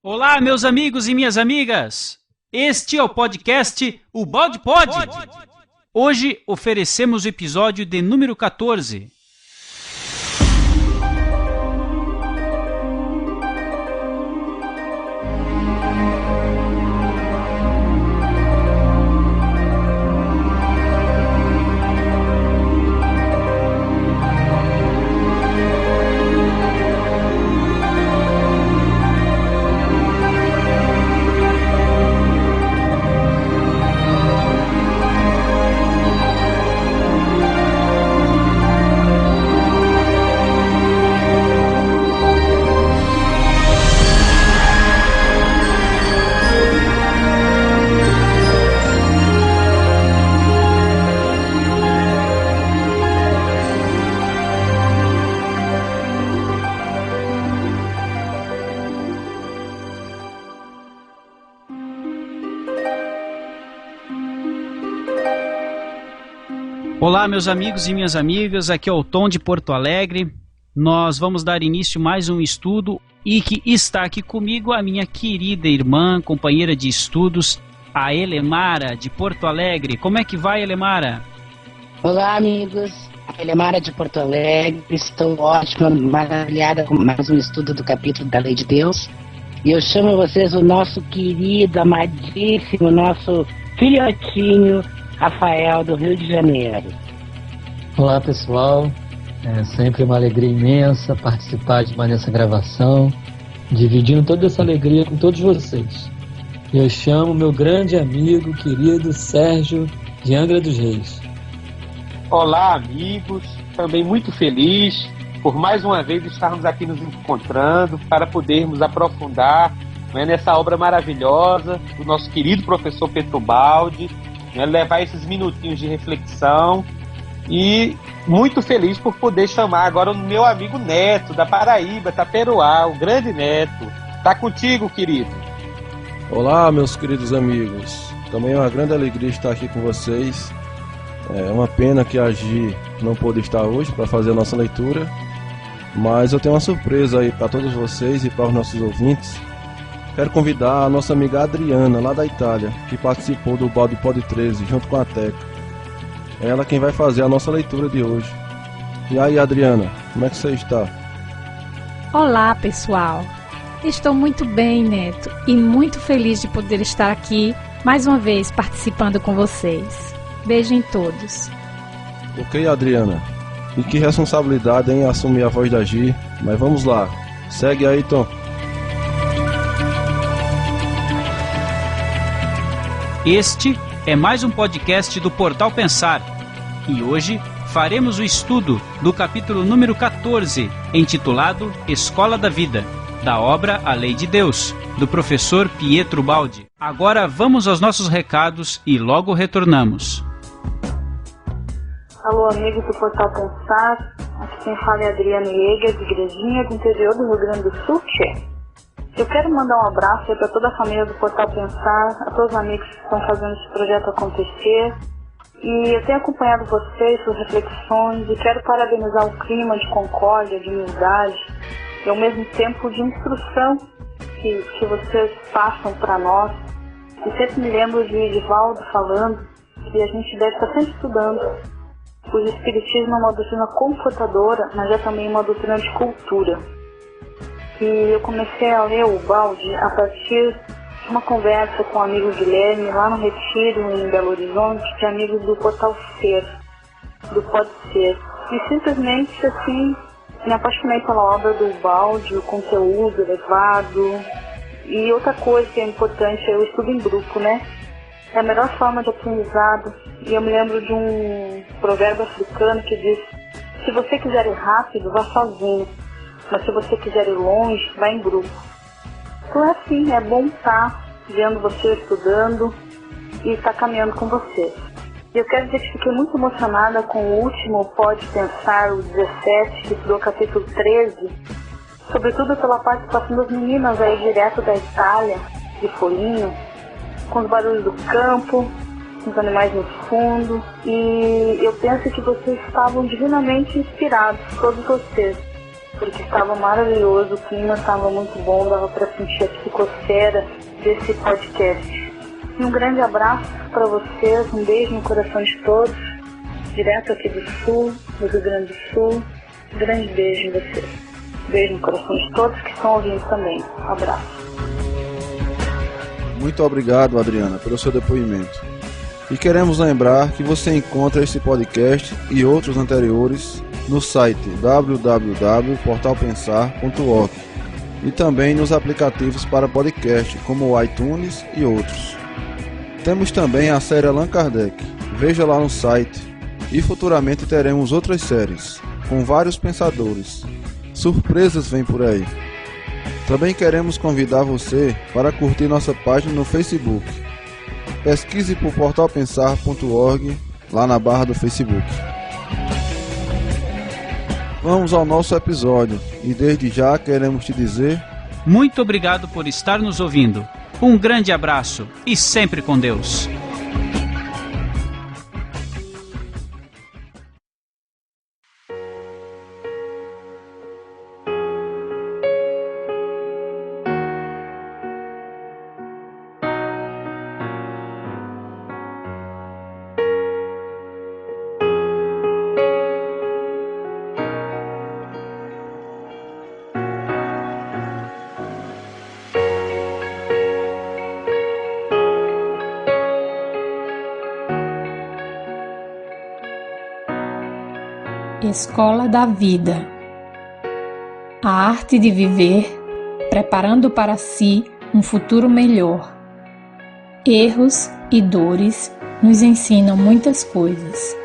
Olá, meus amigos e minhas amigas! Este é o podcast O Balde Pode! Hoje oferecemos o episódio de número 14. Olá, meus amigos e minhas amigas, aqui é o Tom de Porto Alegre. Nós vamos dar início a mais um estudo e que está aqui comigo a minha querida irmã, companheira de estudos, a Elemara de Porto Alegre. Como é que vai, Elemara? Olá, amigos. A Elemara de Porto Alegre. Estou ótima, maravilhada com mais um estudo do capítulo da Lei de Deus. E eu chamo vocês o nosso querido, amadíssimo, nosso filhotinho, Rafael, do Rio de Janeiro. Olá, pessoal. É sempre uma alegria imensa participar de mais essa gravação, dividindo toda essa alegria com todos vocês. Eu chamo meu grande amigo, querido Sérgio de Angra dos Reis. Olá, amigos. Também muito feliz por mais uma vez estarmos aqui nos encontrando para podermos aprofundar, nessa obra maravilhosa do nosso querido professor Balde. Levar esses minutinhos de reflexão e muito feliz por poder chamar agora o meu amigo Neto, da Paraíba, Taperoá, o grande Neto. Tá contigo, querido. Olá, meus queridos amigos. Também é uma grande alegria estar aqui com vocês. É uma pena que a Gi não pôde estar hoje para fazer a nossa leitura, mas eu tenho uma surpresa aí para todos vocês e para os nossos ouvintes. Quero convidar a nossa amiga Adriana, lá da Itália, que participou do Balde Pod 13, junto com a Teca. É ela quem vai fazer a nossa leitura de hoje. E aí, Adriana, como é que você está? Olá, pessoal. Estou muito bem, Neto, e muito feliz de poder estar aqui, mais uma vez, participando com vocês. Beijo em todos. Ok, Adriana. E que responsabilidade em assumir a voz da Gi. Mas vamos lá. Segue aí, Tom. Este é mais um podcast do Portal Pensar e hoje faremos o estudo do capítulo número 14, intitulado Escola da Vida, da obra A Lei de Deus, do professor Pietro Baldi. Agora vamos aos nossos recados e logo retornamos. Alô, amigos do Portal Pensar, aqui quem fala é Adriana Eger, de Igrejinha, do interior do Rio Grande do Sul, Eu quero mandar um abraço para toda a família do Portal Pensar, a todos os amigos que estão fazendo esse projeto acontecer. E eu tenho acompanhado vocês, suas reflexões, e quero parabenizar o clima de concórdia, de humildade, e ao mesmo tempo de instrução que vocês passam para nós. E sempre me lembro de Edivaldo falando que a gente deve estar sempre estudando. O Espiritismo é uma doutrina confortadora, mas é também uma doutrina de cultura. E eu comecei a ler o Balde a partir de uma conversa com o amigo Guilherme lá no Retiro, em Belo Horizonte, de amigos do Portal Ser, do Pode Ser. E simplesmente, assim, me apaixonei pela obra do Balde, o conteúdo elevado. E outra coisa que é importante é o estudo em grupo, É a melhor forma de aprendizado. E eu me lembro de um provérbio africano que diz: se você quiser ir rápido, vá sozinho. Mas se você quiser ir longe, vá em grupo. Então é assim, é bom estar vendo você estudando e estar caminhando com você. E eu quero dizer que fiquei muito emocionada com o último Pode Pensar, o 17, que estudou o capítulo 13, sobretudo pela participação das meninas aí direto da Itália, de Foligno, com os barulhos do campo, com os animais no fundo. E eu penso que vocês estavam divinamente inspirados, todos vocês. porque estava maravilhoso, o clima estava muito bom, dava para sentir a psicosfera desse podcast. E um grande abraço para vocês, um beijo no coração de todos, direto aqui do Sul, do Rio Grande do Sul. Um grande beijo em vocês. Beijo no coração de todos que estão ouvindo também. Um abraço. Muito obrigado, Adriana, pelo seu depoimento. E queremos lembrar que você encontra esse podcast e outros anteriores no site www.portalpensar.org e também nos aplicativos para podcast como o iTunes e outros. Temos também a série Allan Kardec, veja lá no site, e futuramente teremos outras séries com vários pensadores. Surpresas vêm por aí. Também queremos convidar você para curtir nossa página no Facebook. Pesquise por portalpensar.org lá na barra do Facebook. Vamos ao nosso episódio e desde já queremos te dizer: muito obrigado por estar nos ouvindo. Um grande abraço e sempre com Deus. Escola da Vida. A arte de viver, preparando para si um futuro melhor. Erros e dores nos ensinam muitas coisas.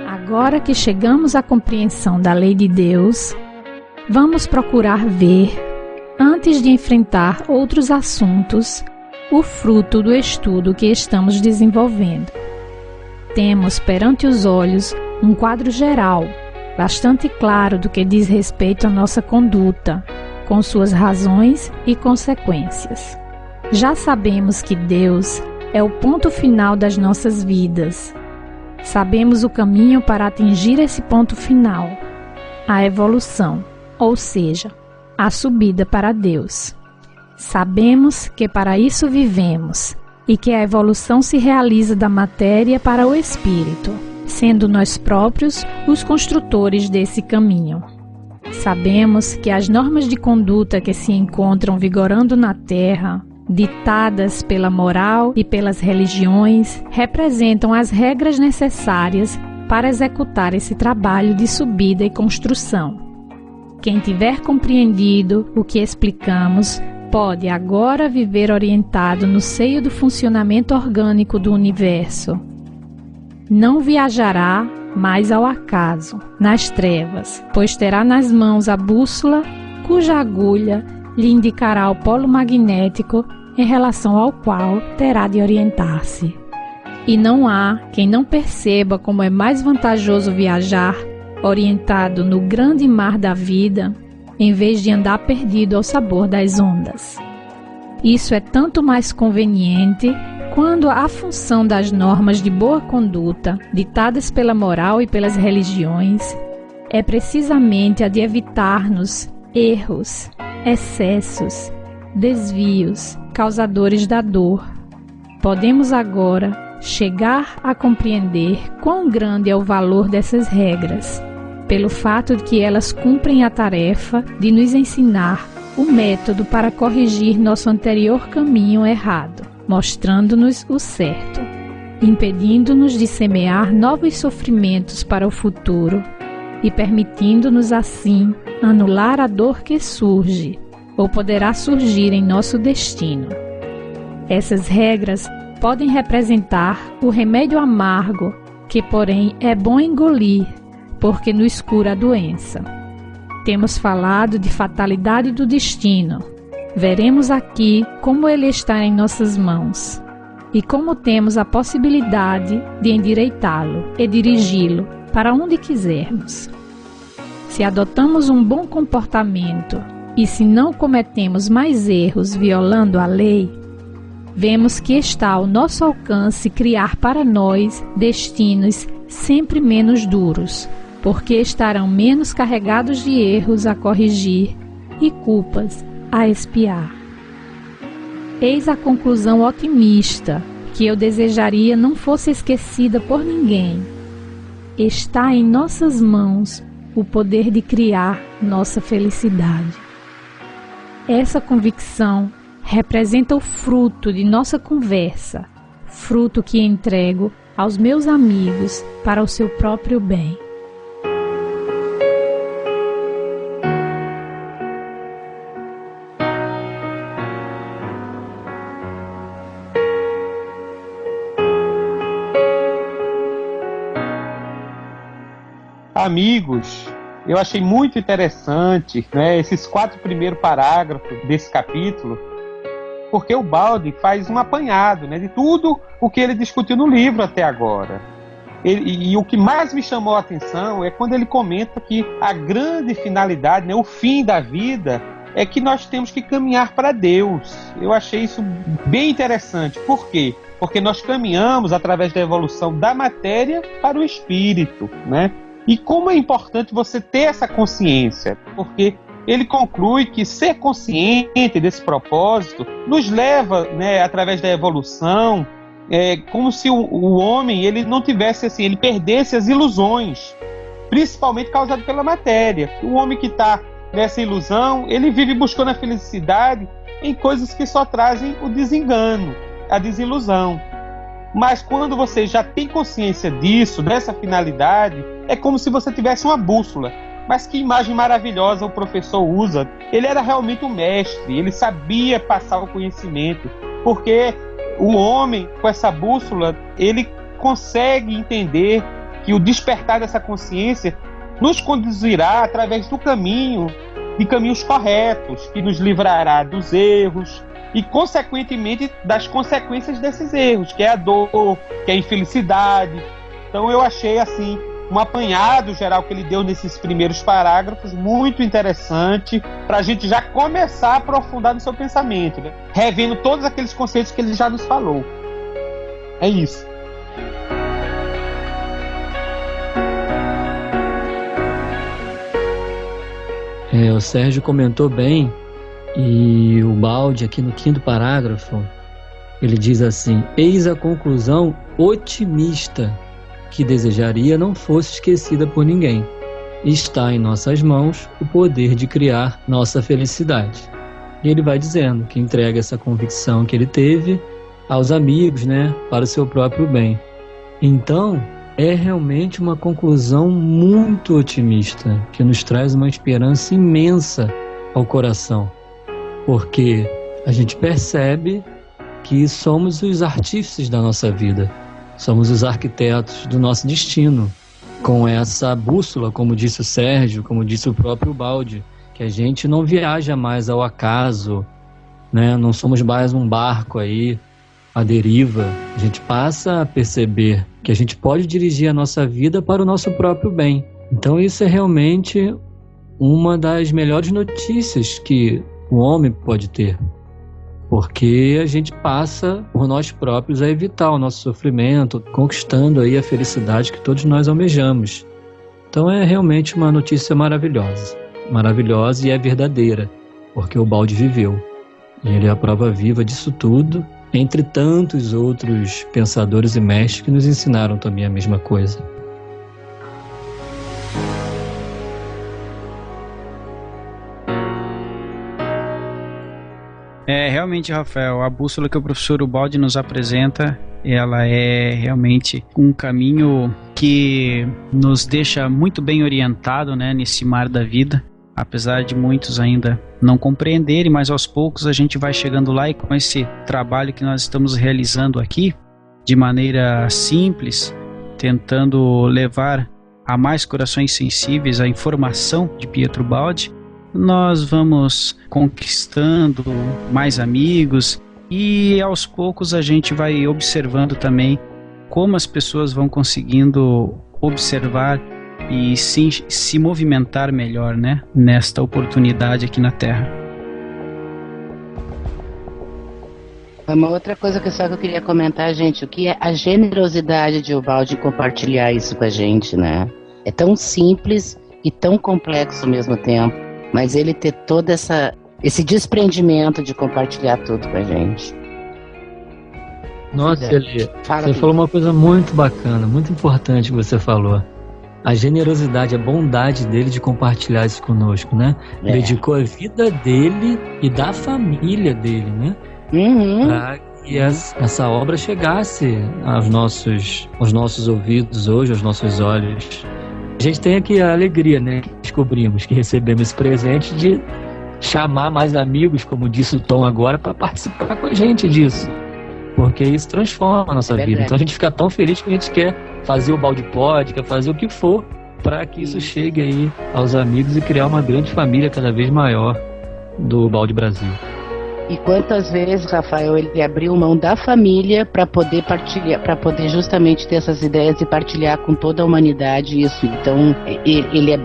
Agora que chegamos à compreensão da lei de Deus, vamos procurar ver, antes de enfrentar outros assuntos, o fruto do estudo que estamos desenvolvendo. Temos perante os olhos um quadro geral, bastante claro do que diz respeito à nossa conduta, com suas razões e consequências. Já sabemos que Deus é o ponto final das nossas vidas. Sabemos o caminho para atingir esse ponto final, a evolução, ou seja, a subida para Deus. Sabemos que para isso vivemos e que a evolução se realiza da matéria para o espírito, sendo nós próprios os construtores desse caminho. Sabemos que as normas de conduta que se encontram vigorando na Terra, ditadas pela moral e pelas religiões, representam as regras necessárias para executar esse trabalho de subida e construção. Quem tiver compreendido o que explicamos, pode agora viver orientado no seio do funcionamento orgânico do universo. Não viajará mais ao acaso, nas trevas, pois terá nas mãos a bússola, cuja agulha lhe indicará o polo magnético em relação ao qual terá de orientar-se. E não há quem não perceba como é mais vantajoso viajar orientado no grande mar da vida, em vez de andar perdido ao sabor das ondas. Isso é tanto mais conveniente quando a função das normas de boa conduta, ditadas pela moral e pelas religiões, é precisamente a de evitar-nos erros, excessos, desvios, causadores da dor. Podemos agora chegar a compreender quão grande é o valor dessas regras, pelo fato de que elas cumprem a tarefa de nos ensinar o método para corrigir nosso anterior caminho errado, mostrando-nos o certo, impedindo-nos de semear novos sofrimentos para o futuro e permitindo-nos assim anular a dor que surge ou poderá surgir em nosso destino. Essas regras podem representar o remédio amargo que, porém, é bom engolir, porque nos cura a doença. Temos falado de fatalidade do destino. Veremos aqui como ele está em nossas mãos e como temos a possibilidade de endireitá-lo e dirigi-lo para onde quisermos. Se adotamos um bom comportamento e se não cometemos mais erros violando a lei, vemos que está ao nosso alcance criar para nós destinos sempre menos duros, porque estarão menos carregados de erros a corrigir e culpas a expiar. Eis a conclusão otimista que eu desejaria não fosse esquecida por ninguém. Está em nossas mãos o poder de criar nossa felicidade. Essa convicção representa o fruto de nossa conversa, fruto que entrego aos meus amigos para o seu próprio bem. Amigos, eu achei muito interessante, né, esses 4 primeiros parágrafos desse capítulo, porque o Baldry faz um apanhado, né, de tudo o que ele discutiu no livro até agora. E o que mais me chamou a atenção é quando ele comenta que a grande finalidade, né, o fim da vida, é que nós temos que caminhar para Deus. Eu achei isso bem interessante. Por quê? Porque nós caminhamos através da evolução da matéria para o espírito, né? E como é importante você ter essa consciência, porque ele conclui que ser consciente desse propósito nos leva, né, através da evolução, como se o homem ele não tivesse assim, ele perdesse as ilusões, principalmente causadas pela matéria. O homem que está nessa ilusão, ele vive buscando a felicidade em coisas que só trazem o desengano, a desilusão. Mas quando você já tem consciência disso, dessa finalidade, é como se você tivesse uma bússola. Mas que imagem maravilhosa o professor usa. Ele era realmente um mestre, ele sabia passar o conhecimento, porque o homem, com essa bússola, ele consegue entender que o despertar dessa consciência nos conduzirá através do caminho, de caminhos corretos, que nos livrará dos erros, e, consequentemente, das consequências desses erros, que é a dor, que é a infelicidade. Então eu achei, assim, um apanhado geral que ele deu nesses primeiros parágrafos, muito interessante, para a gente já começar a aprofundar no seu pensamento, né? Revendo todos aqueles conceitos que ele já nos falou. É isso. O Sérgio comentou bem. E o Baldry, aqui no 5º parágrafo, ele diz assim: eis a conclusão otimista que desejaria não fosse esquecida por ninguém. Está em nossas mãos o poder de criar nossa felicidade. E ele vai dizendo que entrega essa convicção que ele teve aos amigos, né, para o seu próprio bem. Então, é realmente uma conclusão muito otimista, que nos traz uma esperança imensa ao coração. Porque a gente percebe que somos os artífices da nossa vida, somos os arquitetos do nosso destino, com essa bússola, como disse o Sérgio, como disse o próprio Baldry, que a gente não viaja mais ao acaso, né? Não somos mais um barco aí à deriva. A gente passa a perceber que a gente pode dirigir a nossa vida para o nosso próprio bem. Então isso é realmente uma das melhores notícias que o homem pode ter, porque a gente passa por nós próprios a evitar o nosso sofrimento, conquistando aí a felicidade que todos nós almejamos. Então é realmente uma notícia maravilhosa e é verdadeira, porque o Baldry viveu, e ele é a prova viva disso tudo, entre tantos outros pensadores e mestres que nos ensinaram também a mesma coisa. Realmente, Rafael, a bússola que o professor Ubaldi nos apresenta, ela é realmente um caminho que nos deixa muito bem orientado, né, nesse mar da vida, apesar de muitos ainda não compreenderem, mas aos poucos a gente vai chegando lá, e com esse trabalho que nós estamos realizando aqui, de maneira simples, tentando levar a mais corações sensíveis a informação de Pietro Baldi, nós vamos conquistando mais amigos, e aos poucos a gente vai observando também como as pessoas vão conseguindo observar e se movimentar melhor, né, nesta oportunidade aqui na Terra. Uma outra coisa que eu queria comentar, gente, o que é a generosidade de Ubaldi compartilhar isso com a gente, né? É tão simples e tão complexo ao mesmo tempo, mas ele ter todo esse desprendimento de compartilhar tudo com a gente. Nossa, Eli, você falou uma coisa muito bacana, muito importante que você falou. A generosidade, a bondade dele de compartilhar isso conosco, né? Dedicou a vida dele e da família dele, né? Para que essa obra chegasse aos nossos ouvidos hoje, aos nossos olhos. A gente tem aqui a alegria, né? Que descobrimos, que recebemos esse presente de chamar mais amigos, como disse o Tom agora, para participar com a gente disso. Porque isso transforma a nossa vida. Então a gente fica tão feliz que a gente quer fazer o Balde Pod, quer fazer o que for, para que isso chegue aí aos amigos e criar uma grande família cada vez maior do Balde Brasil. E quantas vezes, Rafael, ele abriu mão da família para poder partilhar, para poder justamente ter essas ideias e partilhar com toda a humanidade isso. Então, ele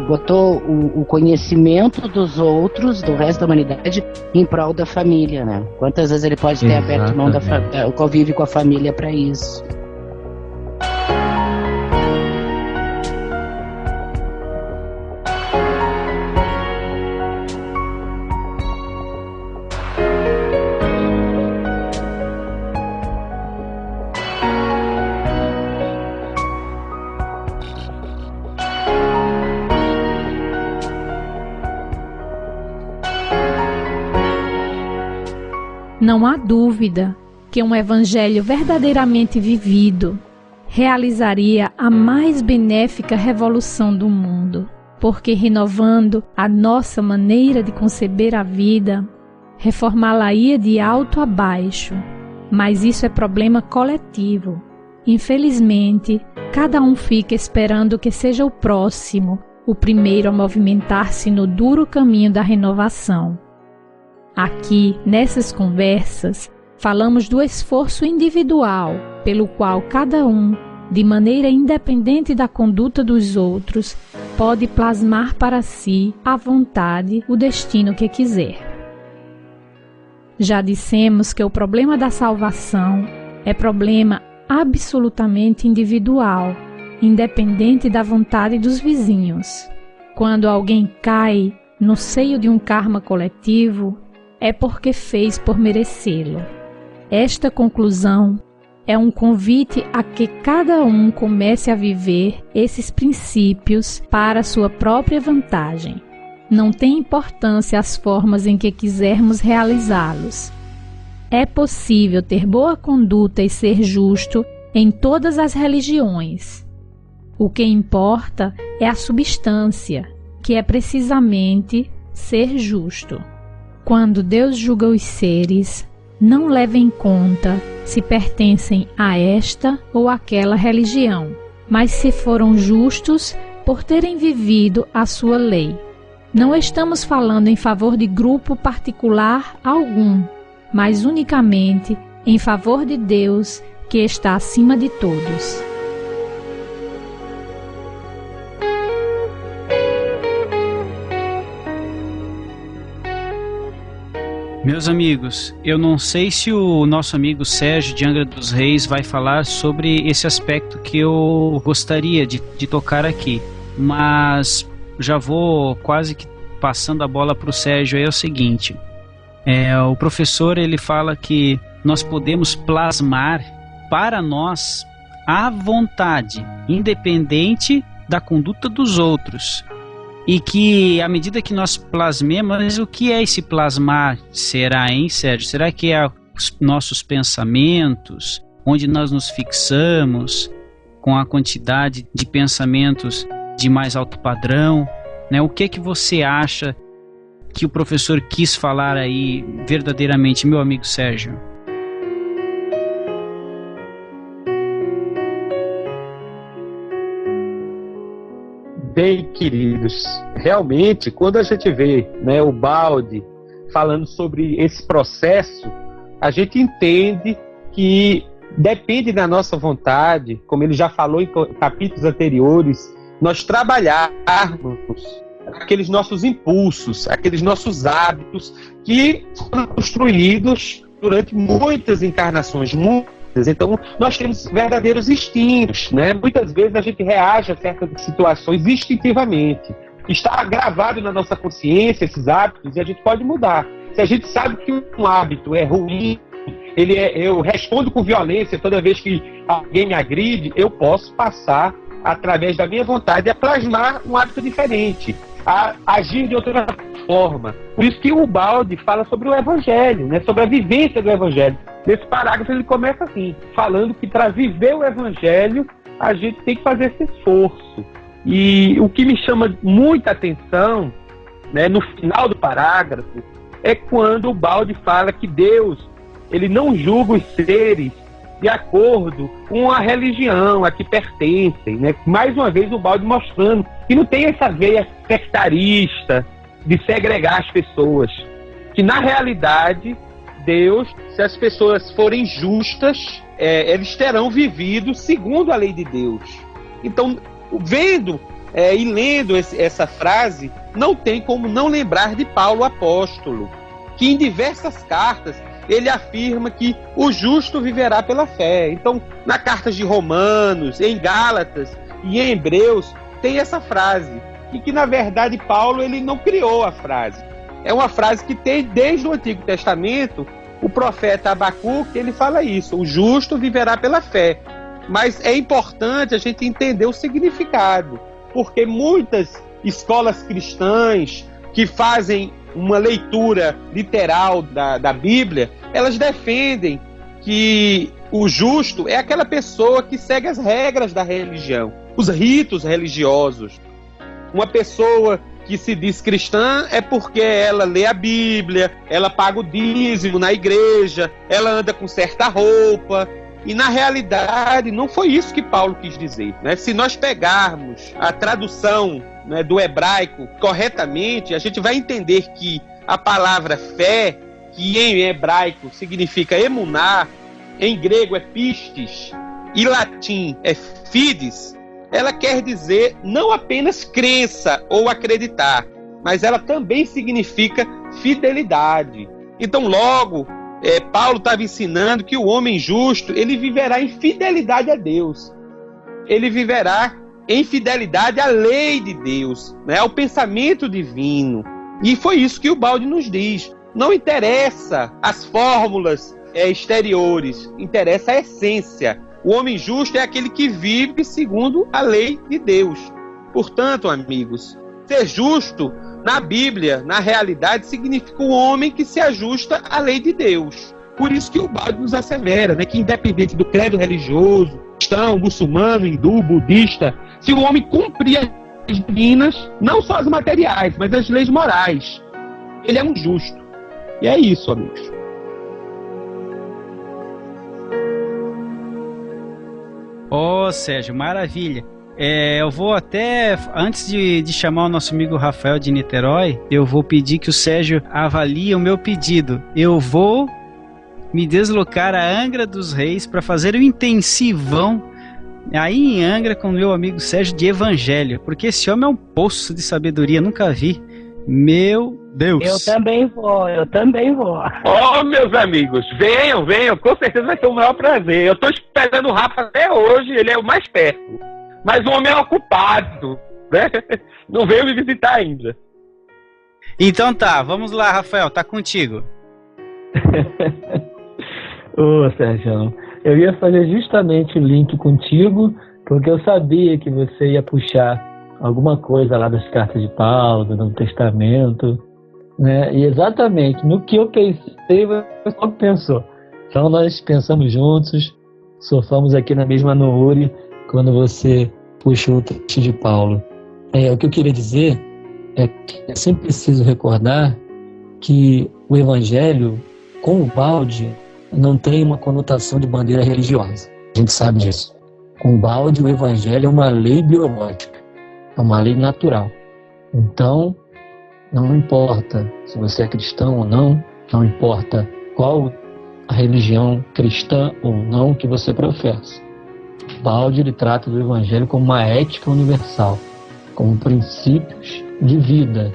botou o conhecimento dos outros, do resto da humanidade, em prol da família, né? Quantas vezes ele pode ter aberto mão o convívio com a família para isso? Não há dúvida que um evangelho verdadeiramente vivido realizaria a mais benéfica revolução do mundo, porque renovando a nossa maneira de conceber a vida, reformá-la-ia de alto a baixo. Mas isso é problema coletivo. Infelizmente, cada um fica esperando que seja o próximo, o primeiro a movimentar-se no duro caminho da renovação. Aqui, nessas conversas, falamos do esforço individual, pelo qual cada um, de maneira independente da conduta dos outros, pode plasmar para si, à vontade, o destino que quiser. Já dissemos que o problema da salvação é problema absolutamente individual, independente da vontade dos vizinhos. Quando alguém cai no seio de um karma coletivo, é porque fez por merecê-lo. Esta conclusão é um convite a que cada um comece a viver esses princípios para sua própria vantagem. Não tem importância as formas em que quisermos realizá-los. É possível ter boa conduta e ser justo em todas as religiões. O que importa é a substância, que é precisamente ser justo. Quando Deus julga os seres, não leva em conta se pertencem a esta ou aquela religião, mas se foram justos por terem vivido a sua lei. Não estamos falando em favor de grupo particular algum, mas unicamente em favor de Deus, que está acima de todos. Meus amigos, eu não sei se o nosso amigo Sérgio de Angra dos Reis vai falar sobre esse aspecto que eu gostaria de tocar aqui, mas já vou quase que passando a bola para o Sérgio. É o seguinte, o professor ele fala que nós podemos plasmar para nós à vontade, independente da conduta dos outros. E que à medida que nós plasmemos, o que é esse plasmar? Será, hein, Sérgio? Será que é os nossos pensamentos, onde nós nos fixamos com a quantidade de pensamentos de mais alto padrão? Né? O que é que você acha que o professor quis falar aí verdadeiramente, meu amigo Sérgio? Bem, queridos, realmente, quando a gente vê, né, o Balde falando sobre esse processo, a gente entende que depende da nossa vontade, como ele já falou em capítulos anteriores, nós trabalharmos aqueles nossos impulsos, aqueles nossos hábitos que foram construídos durante muitas encarnações, muitas. Então, nós temos verdadeiros instintos, né? Muitas vezes a gente reage a certas situações instintivamente. Está gravado na nossa consciência esses hábitos e a gente pode mudar. Se a gente sabe que um hábito é ruim, eu respondo com violência toda vez que alguém me agride, eu posso passar, através da minha vontade, a plasmar um hábito diferente, a agir de outra forma. Por isso que o Ubaldi fala sobre o Evangelho, né, sobre a vivência do Evangelho. Nesse parágrafo ele começa assim, falando que para viver o Evangelho, a gente tem que fazer esse esforço. E o que me chama muita atenção, né, no final do parágrafo, é quando o Ubaldi fala que Deus, ele não julga os seres de acordo com a religião a que pertencem, né? Mais uma vez o Ubaldi mostrando que não tem essa veia sectarista de segregar as pessoas, que na realidade Deus, se as pessoas forem justas, eles terão vivido segundo a lei de Deus. Então, vendo e lendo essa frase, não tem como não lembrar de Paulo apóstolo, que em diversas cartas ele afirma que o justo viverá pela fé. Então, na carta de Romanos, em Gálatas e em Hebreus, tem essa frase. E que, na verdade, Paulo ele não criou a frase. É uma frase que tem desde o Antigo Testamento, o profeta Abacuque, ele fala isso, o justo viverá pela fé. Mas é importante a gente entender o significado, porque muitas escolas cristãs que fazem uma leitura literal da Bíblia, elas defendem que o justo é aquela pessoa que segue as regras da religião, os ritos religiosos. Uma pessoa que se diz cristã é porque ela lê a Bíblia, ela paga o dízimo na igreja, ela anda com certa roupa. E na realidade não foi isso que Paulo quis dizer, né? Se nós pegarmos a tradução, né, do hebraico corretamente, a gente vai entender que a palavra fé, que em hebraico significa emuná, em grego é pistis, e latim é fides, ela quer dizer não apenas crença ou acreditar, mas ela também significa fidelidade. Então logo, Paulo estava ensinando que o homem justo, ele viverá em fidelidade a Deus. Ele viverá em fidelidade à lei de Deus, né, ao pensamento divino. E foi isso que o Ubaldi nos diz. Não interessa as fórmulas exteriores, interessa a essência. O homem justo é aquele que vive segundo a lei de Deus. Portanto, amigos, ser justo na Bíblia, na realidade, significa um homem que se ajusta à lei de Deus. Por isso que o Ubaldi nos assevera, né, que independente do credo religioso, cristão, muçulmano, hindu, budista, se o homem cumprir as leis divinas, não só as materiais, mas as leis morais, ele é um justo. E é isso, amigos. Sérgio, maravilha. Eu vou até, antes de chamar o nosso amigo Rafael de Niterói, eu vou pedir que o Sérgio avalie o meu pedido. Eu vou me deslocar a Angra dos Reis para fazer um intensivão aí em Angra com o meu amigo Sérgio de Evangelho, porque esse homem é um poço de sabedoria, nunca vi. Meu Deus. Eu também vou. Meus amigos, venham, com certeza vai ser o maior prazer. Eu estou esperando o Rafa até hoje, ele é o mais perto. Mas o homem é ocupado, né? Não veio me visitar ainda. Então tá, vamos lá, Rafael, tá contigo. Ô, Sérgio, eu ia fazer justamente o link contigo, porque eu sabia que você ia puxar alguma coisa lá das cartas de Paulo, do Novo Testamento, né? E exatamente no que eu pensei, você logo pensou. Então nós pensamos juntos, surfamos aqui na mesma Nouri quando você puxou o texto de Paulo. O que eu queria dizer é que é sempre preciso recordar que o Evangelho, com o Ubaldi, não tem uma conotação de bandeira religiosa. A gente sabe disso. Com o Ubaldi, o Evangelho é uma lei biológica, é uma lei natural. Então, não importa se você é cristão ou não, não importa qual a religião cristã ou não que você professa. Ubaldi, ele trata do Evangelho como uma ética universal, como princípios de vida.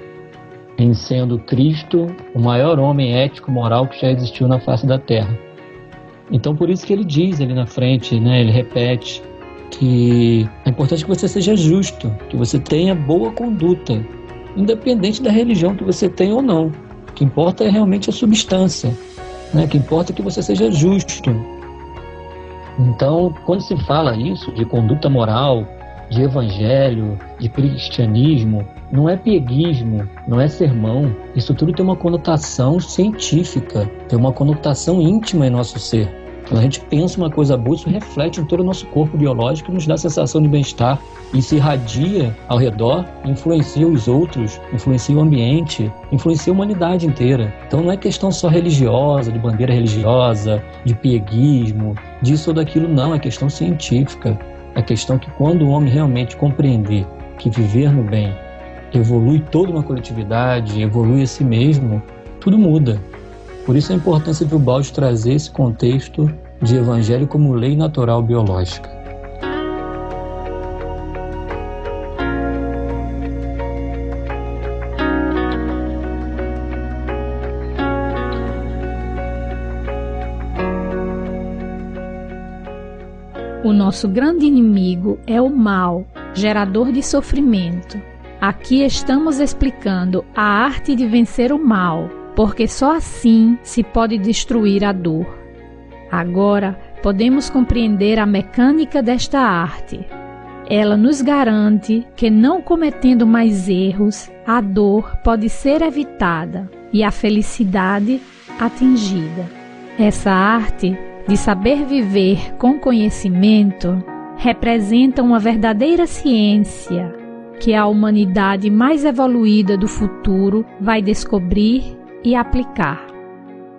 em sendo Cristo o maior homem ético, moral que já existiu na face da Terra. Então por isso que ele diz ali na frente, né, ele repete que é importante que você seja justo, que você tenha boa conduta, independente da religião que você tem ou não. O que importa é realmente a substância, né? O que importa é que você seja justo. Então, quando se fala isso, de conduta moral, de evangelho, de cristianismo, não é pieguismo, não é sermão. Isso tudo tem uma conotação científica, tem uma conotação íntima em nosso ser. Quando a gente pensa uma coisa boa, isso reflete em todo o nosso corpo biológico e nos dá a sensação de bem-estar. Isso irradia ao redor, influencia os outros, influencia o ambiente, influencia a humanidade inteira. Então não é questão só religiosa, de bandeira religiosa, de pieguismo, disso ou daquilo, não. É questão científica. É questão que quando o homem realmente compreender que viver no bem evolui toda uma coletividade, evolui a si mesmo, tudo muda. Por isso a importância de Ubaldi trazer esse contexto de evangelho como lei natural biológica. O nosso grande inimigo é o mal, gerador de sofrimento. Aqui estamos explicando a arte de vencer o mal, porque só assim se pode destruir a dor. Agora podemos compreender a mecânica desta arte. Ela nos garante que, não cometendo mais erros, a dor pode ser evitada e a felicidade atingida. Essa arte de saber viver com conhecimento representa uma verdadeira ciência que a humanidade mais evoluída do futuro vai descobrir e aplicar.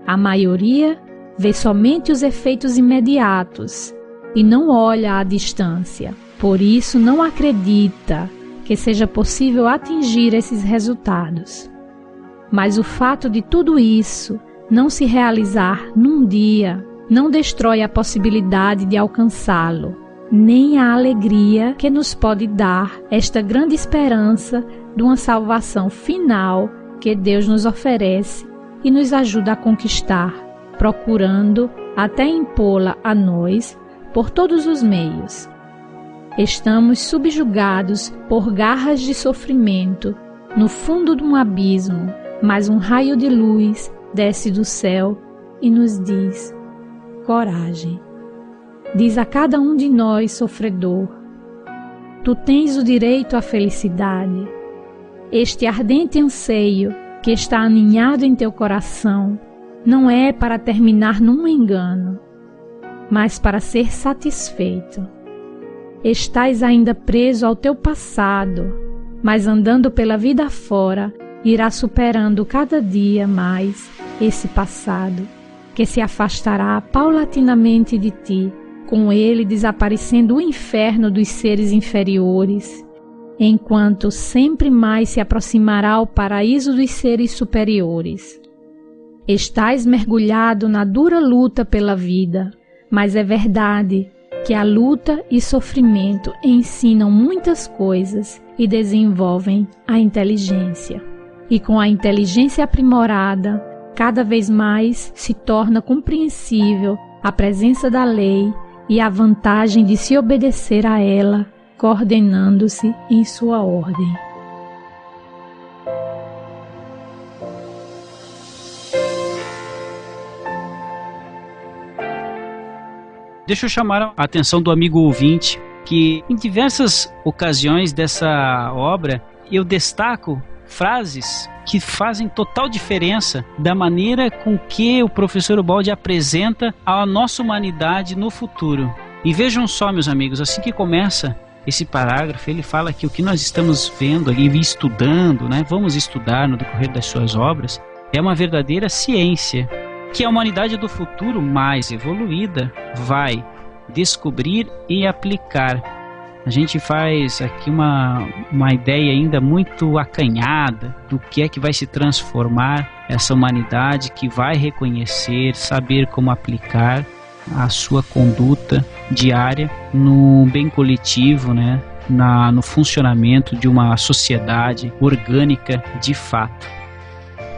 A maioria vê somente os efeitos imediatos e não olha à distância. Por isso não acredita que seja possível atingir esses resultados. Mas o fato de tudo isso não se realizar num dia não destrói a possibilidade de alcançá-lo, nem a alegria que nos pode dar esta grande esperança de uma salvação final que Deus nos oferece e nos ajuda a conquistar, procurando até impô-la a nós por todos os meios. Estamos subjugados por garras de sofrimento no fundo de um abismo, mas um raio de luz desce do céu e nos diz: coragem. Diz a cada um de nós, sofredor: tu tens o direito à felicidade. Este ardente anseio que está aninhado em teu coração não é para terminar num engano, mas para ser satisfeito. Estás ainda preso ao teu passado, mas andando pela vida fora, irá superando cada dia mais esse passado, que se afastará paulatinamente de ti, com ele desaparecendo o inferno dos seres inferiores, enquanto sempre mais se aproximará ao paraíso dos seres superiores. Estás mergulhado na dura luta pela vida, mas é verdade que a luta e sofrimento ensinam muitas coisas e desenvolvem a inteligência. E com a inteligência aprimorada, cada vez mais se torna compreensível a presença da lei e a vantagem de se obedecer a ela, coordenando-se em sua ordem. Deixa eu chamar a atenção do amigo ouvinte que em diversas ocasiões dessa obra eu destaco frases que fazem total diferença da maneira com que o professor Ubaldi apresenta a nossa humanidade no futuro. E vejam só, meus amigos, assim que começa esse parágrafo, ele fala que o que nós estamos vendo ali, estudando, né, vamos estudar no decorrer das suas obras, é uma verdadeira ciência que a humanidade do futuro mais evoluída vai descobrir e aplicar. A gente faz aqui uma ideia ainda muito acanhada do que é que vai se transformar essa humanidade que vai reconhecer, saber como aplicar a sua conduta diária no bem coletivo, né? No funcionamento de uma sociedade orgânica de fato.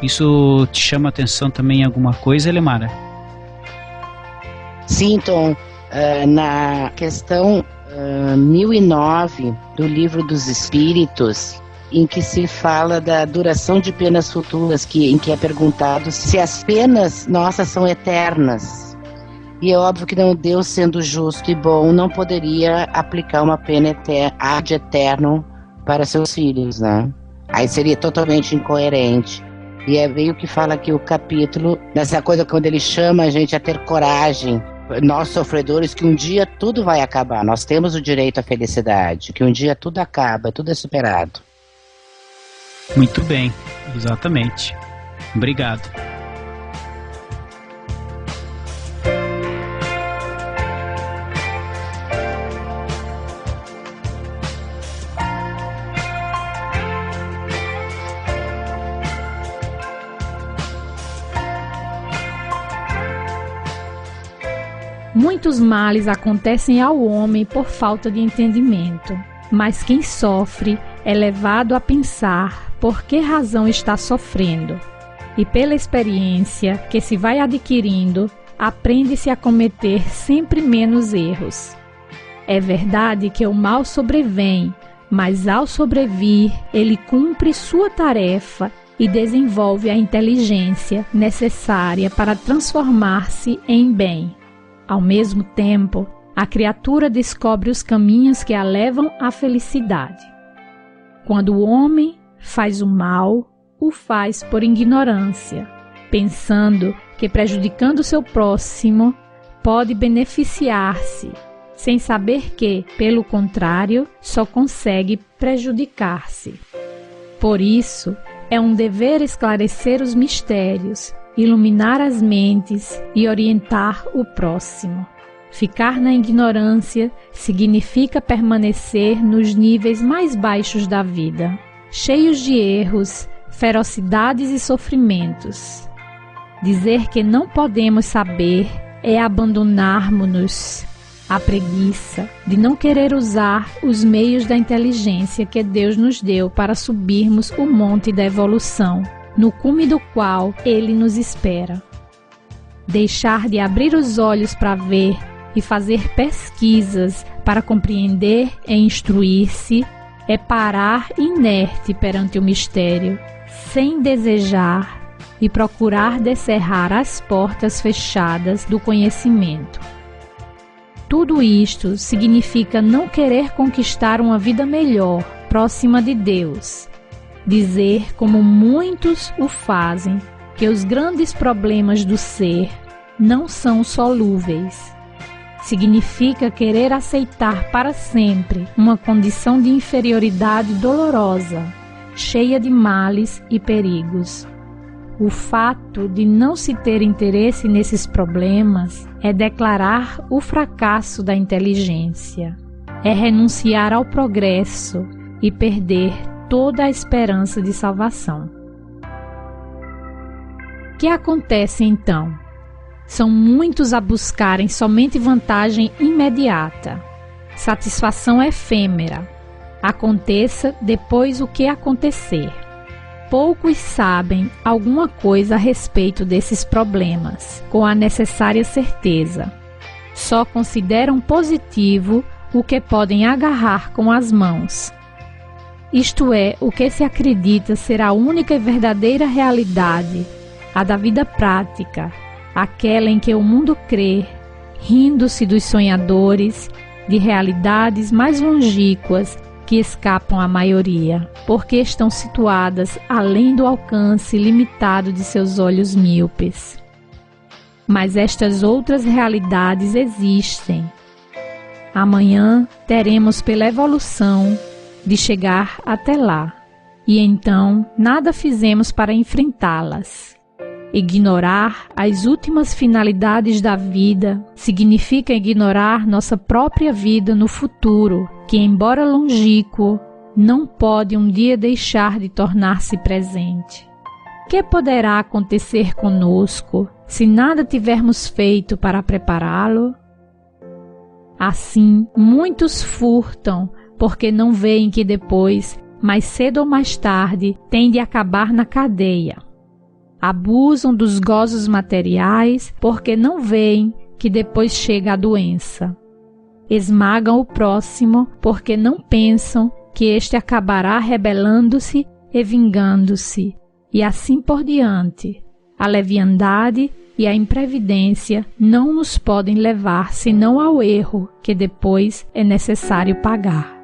Isso te chama atenção também em alguma coisa, Elemara? Sim, Tom. Na questão 1009 do Livro dos Espíritos, em que se fala da duração de penas futuras, em que é perguntado se as penas nossas são eternas. E é óbvio que Deus, sendo justo e bom, não poderia aplicar uma pena ad eterno para seus filhos, né? Aí seria totalmente incoerente. E é meio que fala aqui o capítulo, nessa coisa quando ele chama a gente a ter coragem, nós sofredores, que um dia tudo vai acabar. Nós temos o direito à felicidade, que um dia tudo acaba, tudo é superado. Muito bem, exatamente. Obrigado. Muitos males acontecem ao homem por falta de entendimento, mas quem sofre é levado a pensar por que razão está sofrendo, e pela experiência que se vai adquirindo, aprende-se a cometer sempre menos erros. É verdade que o mal sobrevém, mas ao sobrevir, ele cumpre sua tarefa e desenvolve a inteligência necessária para transformar-se em bem. Ao mesmo tempo, a criatura descobre os caminhos que a levam à felicidade. Quando o homem faz o mal, o faz por ignorância, pensando que prejudicando seu próximo pode beneficiar-se, sem saber que, pelo contrário, só consegue prejudicar-se. Por isso, é um dever esclarecer os mistérios, iluminar as mentes e orientar o próximo. Ficar na ignorância significa permanecer nos níveis mais baixos da vida, cheios de erros, ferocidades e sofrimentos. Dizer que não podemos saber é abandonarmos-nos à preguiça de não querer usar os meios da inteligência que Deus nos deu para subirmos o monte da evolução, no cume do qual Ele nos espera. Deixar de abrir os olhos para ver e fazer pesquisas para compreender e instruir-se é parar inerte perante o mistério, sem desejar e procurar descerrar as portas fechadas do conhecimento. Tudo isto significa não querer conquistar uma vida melhor, próxima de Deus. Dizer, como muitos o fazem, que os grandes problemas do ser não são solúveis. Significa querer aceitar para sempre uma condição de inferioridade dolorosa, cheia de males e perigos. O fato de não se ter interesse nesses problemas é declarar o fracasso da inteligência, é renunciar ao progresso e perder toda a esperança de salvação. O que acontece então? São muitos a buscarem somente vantagem imediata, satisfação efêmera. Aconteça depois o que acontecer. Poucos sabem alguma coisa a respeito desses problemas, com a necessária certeza. Só consideram positivo o que podem agarrar com as mãos. Isto é, o que se acredita ser a única e verdadeira realidade, a da vida prática, aquela em que o mundo crê, rindo-se dos sonhadores, de realidades mais longínquas que escapam à maioria, porque estão situadas além do alcance limitado de seus olhos míopes. Mas estas outras realidades existem. Amanhã teremos pela evolução de chegar até lá, e então nada fizemos para enfrentá-las. Ignorar as últimas finalidades da vida significa ignorar nossa própria vida no futuro, que, embora longínquo, não pode um dia deixar de tornar-se presente. O que poderá acontecer conosco se nada tivermos feito para prepará-lo? Assim, muitos furtam porque não veem que depois, mais cedo ou mais tarde, tem de acabar na cadeia. abusam dos gozos materiais porque não veem que depois chega a doença. Esmagam o próximo porque não pensam que este acabará rebelando-se e vingando-se, e assim por diante. A leviandade e a imprevidência não nos podem levar senão ao erro que depois é necessário pagar.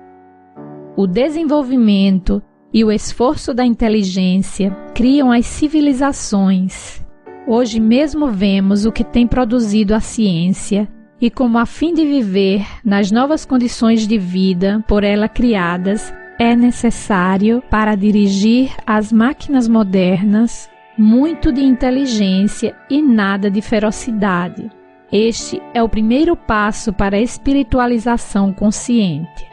O desenvolvimento e o esforço da inteligência criam as civilizações. Hoje mesmo vemos o que tem produzido a ciência e como, a fim de viver nas novas condições de vida por ela criadas, é necessário, para dirigir as máquinas modernas, muito de inteligência e nada de ferocidade. Este é o primeiro passo para a espiritualização consciente.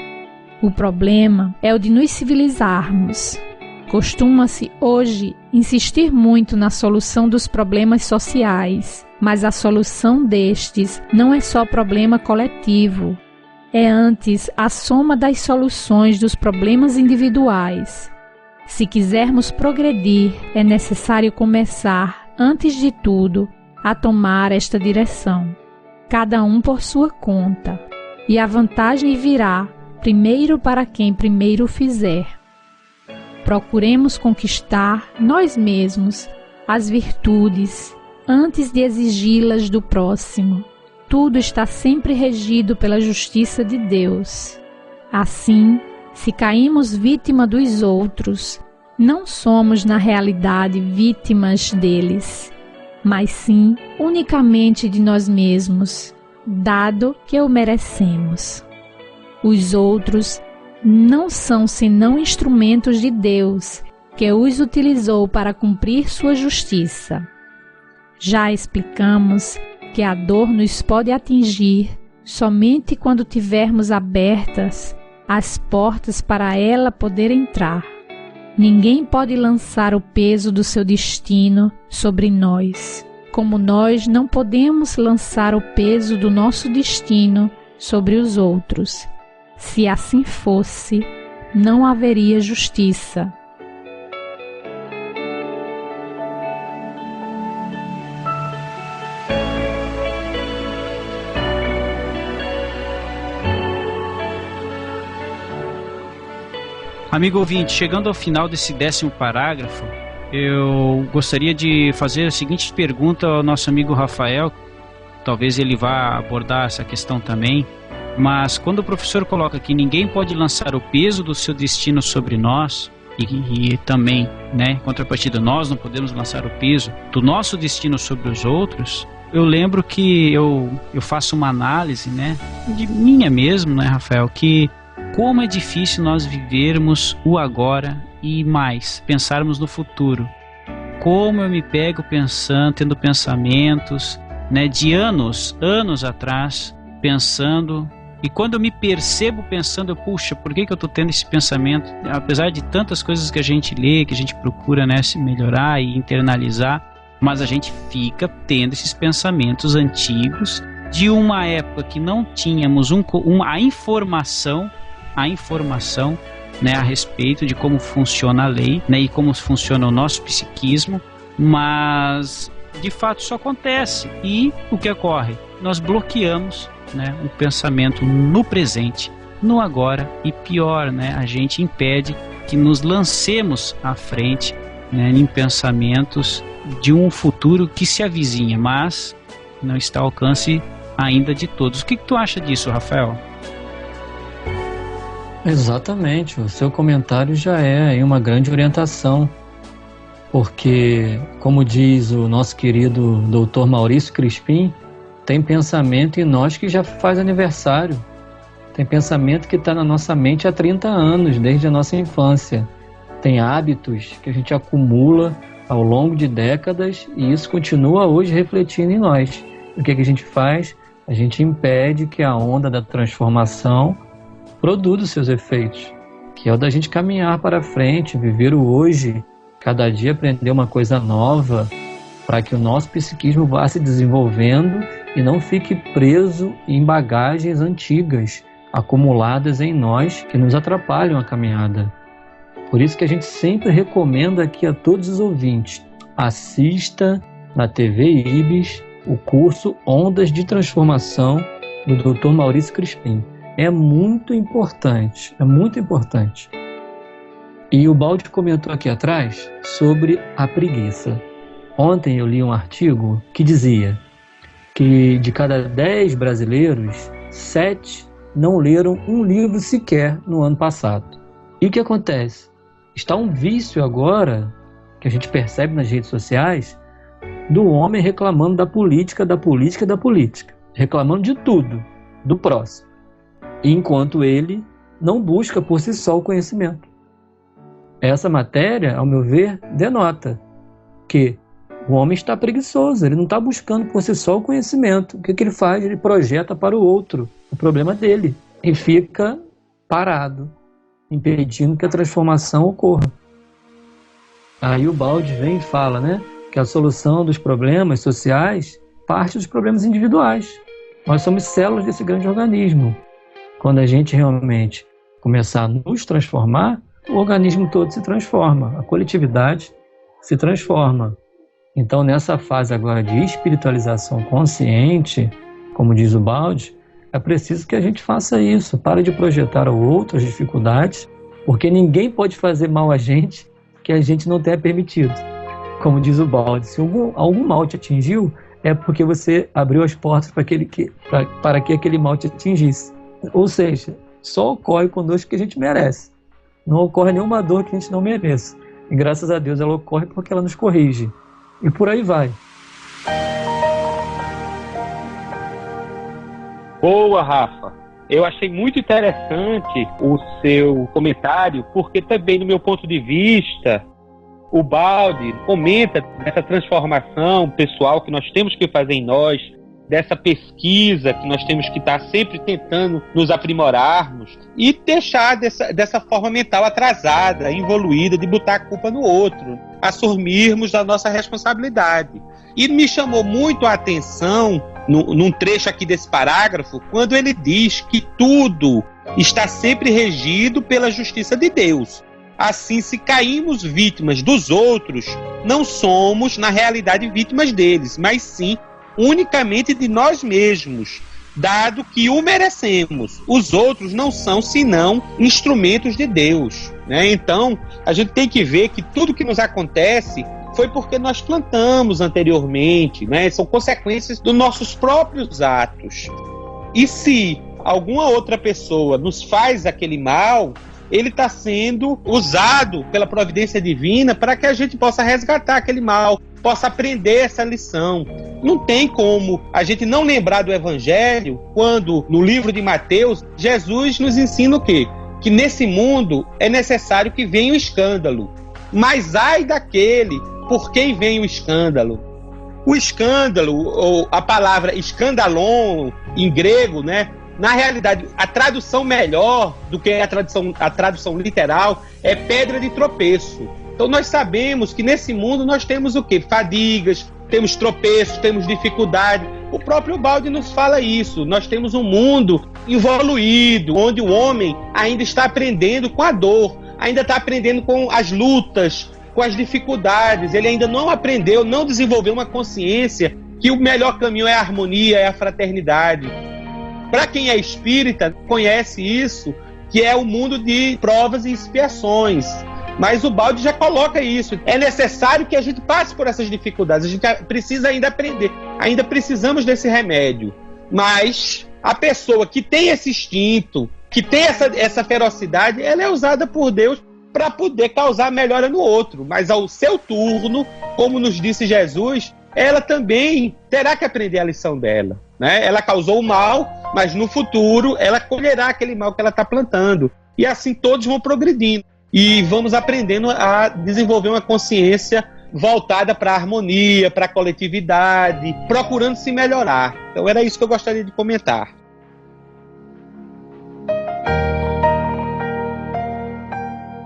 O problema é o de nos civilizarmos. Costuma-se hoje insistir muito na solução dos problemas sociais, mas a solução destes não é só problema coletivo, é antes a soma das soluções dos problemas individuais. Se quisermos progredir, é necessário começar, antes de tudo, a tomar esta direção, cada um por sua conta, e a vantagem virá primeiro para quem primeiro fizer. Procuremos conquistar nós mesmos as virtudes antes de exigi-las do próximo. Tudo está sempre regido pela justiça de Deus. Assim, se caímos vítima dos outros, não somos na realidade vítimas deles, mas sim unicamente de nós mesmos, dado que o merecemos. Os outros não são senão instrumentos de Deus, que os utilizou para cumprir sua justiça. Já explicamos que a dor nos pode atingir somente quando tivermos abertas as portas para ela poder entrar. Ninguém pode lançar o peso do seu destino sobre nós, como nós não podemos lançar o peso do nosso destino sobre os outros. Se assim fosse, não haveria justiça. Amigo ouvinte, chegando ao final desse 10º parágrafo, eu gostaria de fazer a seguinte pergunta ao nosso amigo Rafael. Talvez ele vá abordar essa questão também, mas quando o professor coloca que ninguém pode lançar o peso do seu destino sobre nós, e também, em contrapartida, nós não podemos lançar o peso do nosso destino sobre os outros, eu lembro que eu faço uma análise, de minha mesmo, Rafael, que como é difícil nós vivermos o agora e mais, pensarmos no futuro. Como eu me pego pensando, tendo pensamentos, de anos atrás, pensando, e quando eu me percebo pensando, puxa, por que eu estou tendo esse pensamento? Apesar de tantas coisas que a gente lê, que a gente procura se melhorar e internalizar, mas a gente fica tendo esses pensamentos antigos de uma época que não tínhamos a informação a respeito de como funciona a lei, e como funciona o nosso psiquismo, mas de fato isso acontece. E o que ocorre? Nós bloqueamos o pensamento no presente, no agora, e pior, a gente impede que nos lancemos à frente em pensamentos de um futuro que se avizinha, mas não está ao alcance ainda de todos. O que tu acha disso, Rafael? Exatamente, o seu comentário já é aí uma grande orientação, porque, como diz o nosso querido Dr. Maurício Crispim, tem pensamento em nós que já faz aniversário, tem pensamento que está na nossa mente há 30 anos, desde a nossa infância, tem hábitos que a gente acumula ao longo de décadas e isso continua hoje refletindo em nós. O que a gente faz? A gente impede que a onda da transformação produza os seus efeitos, que é o da gente caminhar para frente, viver o hoje, cada dia aprender uma coisa nova, para que o nosso psiquismo vá se desenvolvendo e não fique preso em bagagens antigas, acumuladas em nós, que nos atrapalham a caminhada. Por isso que a gente sempre recomenda aqui a todos os ouvintes, assista na TV Ibis o curso Ondas de Transformação do Dr. Maurício Crispim. É muito importante, é muito importante. E o Baldi comentou aqui atrás sobre a preguiça. Ontem eu li um artigo que dizia que de cada 10 brasileiros, 7 não leram um livro sequer no ano passado. E o que acontece? Está um vício agora, que a gente percebe nas redes sociais, do homem reclamando da política, reclamando de tudo, do próximo, enquanto ele não busca por si só o conhecimento. Essa matéria, ao meu ver, denota que o homem está preguiçoso, ele não está buscando por si só o conhecimento. O que ele faz? Ele projeta para o outro o problema dele e fica parado, impedindo que a transformação ocorra. Aí o Baldi vem e fala, que a solução dos problemas sociais parte dos problemas individuais. Nós somos células desse grande organismo. Quando a gente realmente começar a nos transformar, o organismo todo se transforma, a coletividade se transforma. Então, nessa fase agora de espiritualização consciente, como diz o Baldi, é preciso que a gente faça isso. Pare de projetar ao outro as dificuldades, porque ninguém pode fazer mal a gente que a gente não tenha permitido. Como diz o Baldi, se algum mal te atingiu, é porque você abriu as portas para que aquele mal te atingisse. Ou seja, só ocorre conosco o que a gente merece. Não ocorre nenhuma dor que a gente não mereça. E graças a Deus ela ocorre porque ela nos corrige. E por aí vai. Boa, Rafa. Eu achei muito interessante o seu comentário, porque também, no meu ponto de vista, o Baldi comenta dessa transformação pessoal que nós temos que fazer em nós, dessa pesquisa que nós temos que estar sempre tentando nos aprimorarmos e deixar dessa forma mental atrasada, involuída, de botar a culpa no outro, assumirmos a nossa responsabilidade. E me chamou muito a atenção, num trecho aqui desse parágrafo, quando ele diz que tudo está sempre regido pela justiça de Deus. Assim, se caímos vítimas dos outros, não somos, na realidade, vítimas deles, mas sim unicamente de nós mesmos, dado que o merecemos. Os outros não são senão instrumentos de Deus, Então, a gente tem que ver que tudo que nos acontece foi porque nós plantamos anteriormente, São consequências dos nossos próprios atos. E se alguma outra pessoa nos faz aquele mal, ele está sendo usado pela providência divina para que a gente possa resgatar aquele mal, possa aprender essa lição. Não tem como a gente não lembrar do Evangelho quando, no livro de Mateus, Jesus nos ensina o quê? Que nesse mundo é necessário que venha o escândalo. Mas ai daquele por quem vem o escândalo. O escândalo, ou a palavra escandalon, em grego, na realidade, a tradução melhor do que a tradução literal é pedra de tropeço. Então nós sabemos que nesse mundo nós temos o quê? Fadigas, temos tropeços, temos dificuldade. O próprio Baldi nos fala isso. Nós temos um mundo evoluído, onde o homem ainda está aprendendo com a dor, ainda está aprendendo com as lutas, com as dificuldades. Ele ainda não aprendeu, não desenvolveu uma consciência que o melhor caminho é a harmonia, é a fraternidade. Para quem é espírita, conhece isso, que é o mundo de provas e expiações. Mas o Baldi já coloca isso. É necessário que a gente passe por essas dificuldades. A gente precisa ainda aprender. Ainda precisamos desse remédio. Mas a pessoa que tem esse instinto, que tem essa ferocidade, ela é usada por Deus para poder causar melhora no outro. Mas ao seu turno, como nos disse Jesus, ela também terá que aprender a lição dela. Ela causou o mal, mas no futuro ela colherá aquele mal que ela está plantando. E assim todos vão progredindo. E vamos aprendendo a desenvolver uma consciência voltada para a harmonia, para a coletividade, procurando se melhorar. Então era isso que eu gostaria de comentar.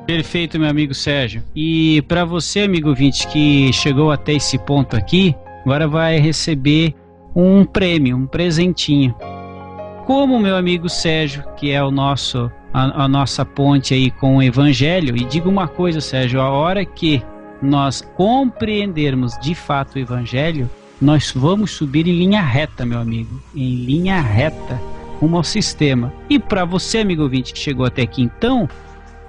Perfeito, meu amigo Sérgio. E para você, amigo ouvinte, que chegou até esse ponto aqui, agora vai receber um prêmio, um presentinho. Como meu amigo Sérgio, que é a nossa ponte aí com o Evangelho, e digo uma coisa, Sérgio, a hora que nós compreendermos de fato o Evangelho, nós vamos subir em linha reta, meu amigo, em linha reta, rumo ao sistema. E para você, amigo ouvinte, que chegou até aqui então,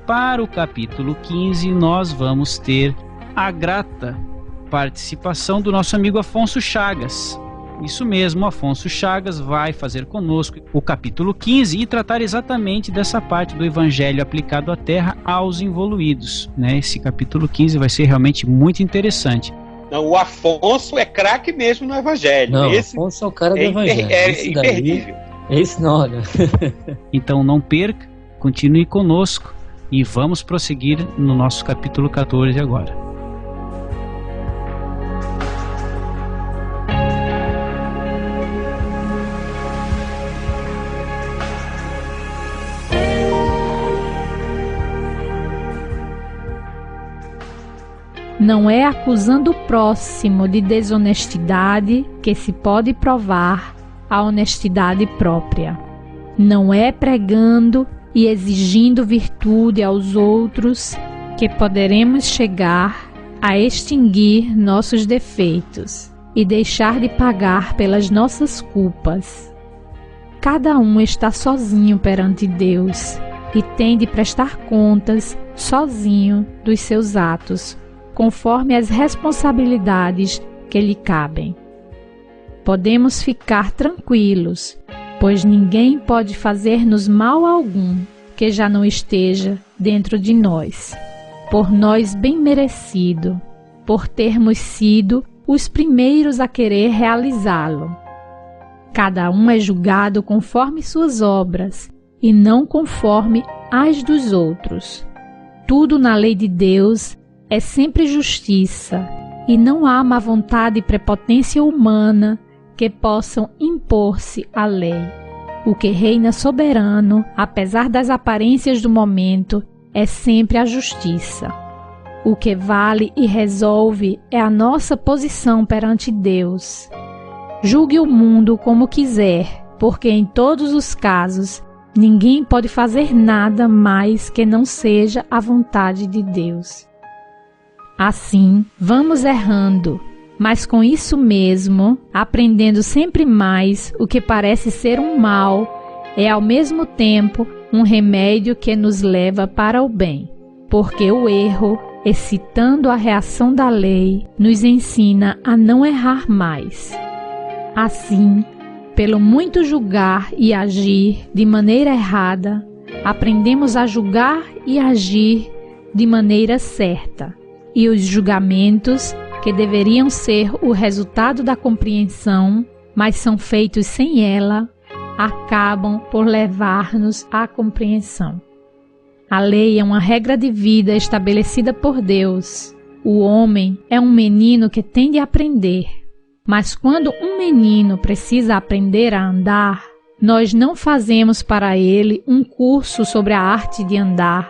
para o capítulo 15 nós vamos ter a grata participação do nosso amigo Afonso Chagas. Isso mesmo, Afonso Chagas vai fazer conosco o capítulo 15 e tratar exatamente dessa parte do Evangelho aplicado à Terra aos involuídos, né? Esse capítulo 15 vai ser realmente muito interessante. Não, o Afonso é craque mesmo no Evangelho. Não, esse Afonso é o cara do Evangelho. É imperdível. Esse não, olha. Então não perca, continue conosco e vamos prosseguir no nosso capítulo 14 agora. Não é acusando o próximo de desonestidade que se pode provar a honestidade própria. Não é pregando e exigindo virtude aos outros que poderemos chegar a extinguir nossos defeitos e deixar de pagar pelas nossas culpas. Cada um está sozinho perante Deus e tem de prestar contas sozinho dos seus atos, conforme as responsabilidades que lhe cabem. Podemos ficar tranquilos, pois ninguém pode fazer-nos mal algum que já não esteja dentro de nós, por nós bem merecido, por termos sido os primeiros a querer realizá-lo. Cada um é julgado conforme suas obras e não conforme as dos outros. Tudo na lei de Deus é sempre justiça, e não há má vontade e prepotência humana que possam impor-se à lei. O que reina soberano, apesar das aparências do momento, é sempre a justiça. O que vale e resolve é a nossa posição perante Deus. Julgue o mundo como quiser, porque em todos os casos ninguém pode fazer nada mais que não seja a vontade de Deus. Assim, vamos errando, mas com isso mesmo, aprendendo sempre mais o que parece ser um mal, é ao mesmo tempo um remédio que nos leva para o bem, porque o erro, excitando a reação da lei, nos ensina a não errar mais. Assim, pelo muito julgar e agir de maneira errada, aprendemos a julgar e agir de maneira certa. E os julgamentos, que deveriam ser o resultado da compreensão, mas são feitos sem ela, acabam por levar-nos à compreensão. A lei é uma regra de vida estabelecida por Deus. O homem é um menino que tem de aprender. Mas quando um menino precisa aprender a andar, nós não fazemos para ele um curso sobre a arte de andar.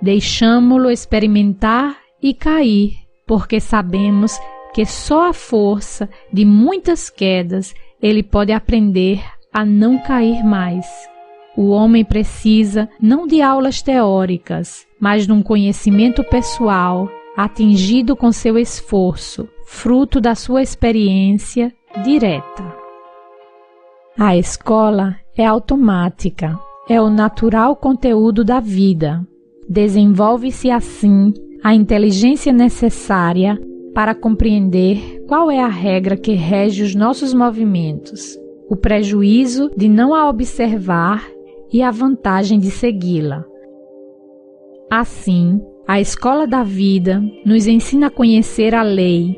Deixamo-lo experimentar e cair, porque sabemos que só à força de muitas quedas ele pode aprender a não cair mais. O homem precisa não de aulas teóricas, mas de um conhecimento pessoal, atingido com seu esforço, fruto da sua experiência direta. A escola é automática, é o natural conteúdo da vida. Desenvolve-se assim a inteligência necessária para compreender qual é a regra que rege os nossos movimentos, o prejuízo de não a observar e a vantagem de segui-la. Assim, a escola da vida nos ensina a conhecer a lei.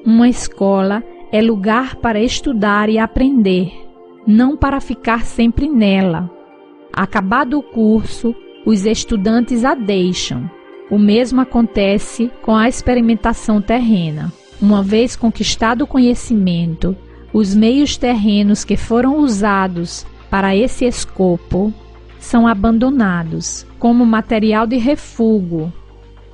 Uma escola é lugar para estudar e aprender, não para ficar sempre nela. Acabado o curso, os estudantes a deixam. O mesmo acontece com a experimentação terrena. Uma vez conquistado o conhecimento, os meios terrenos que foram usados para esse escopo são abandonados como material de refúgio,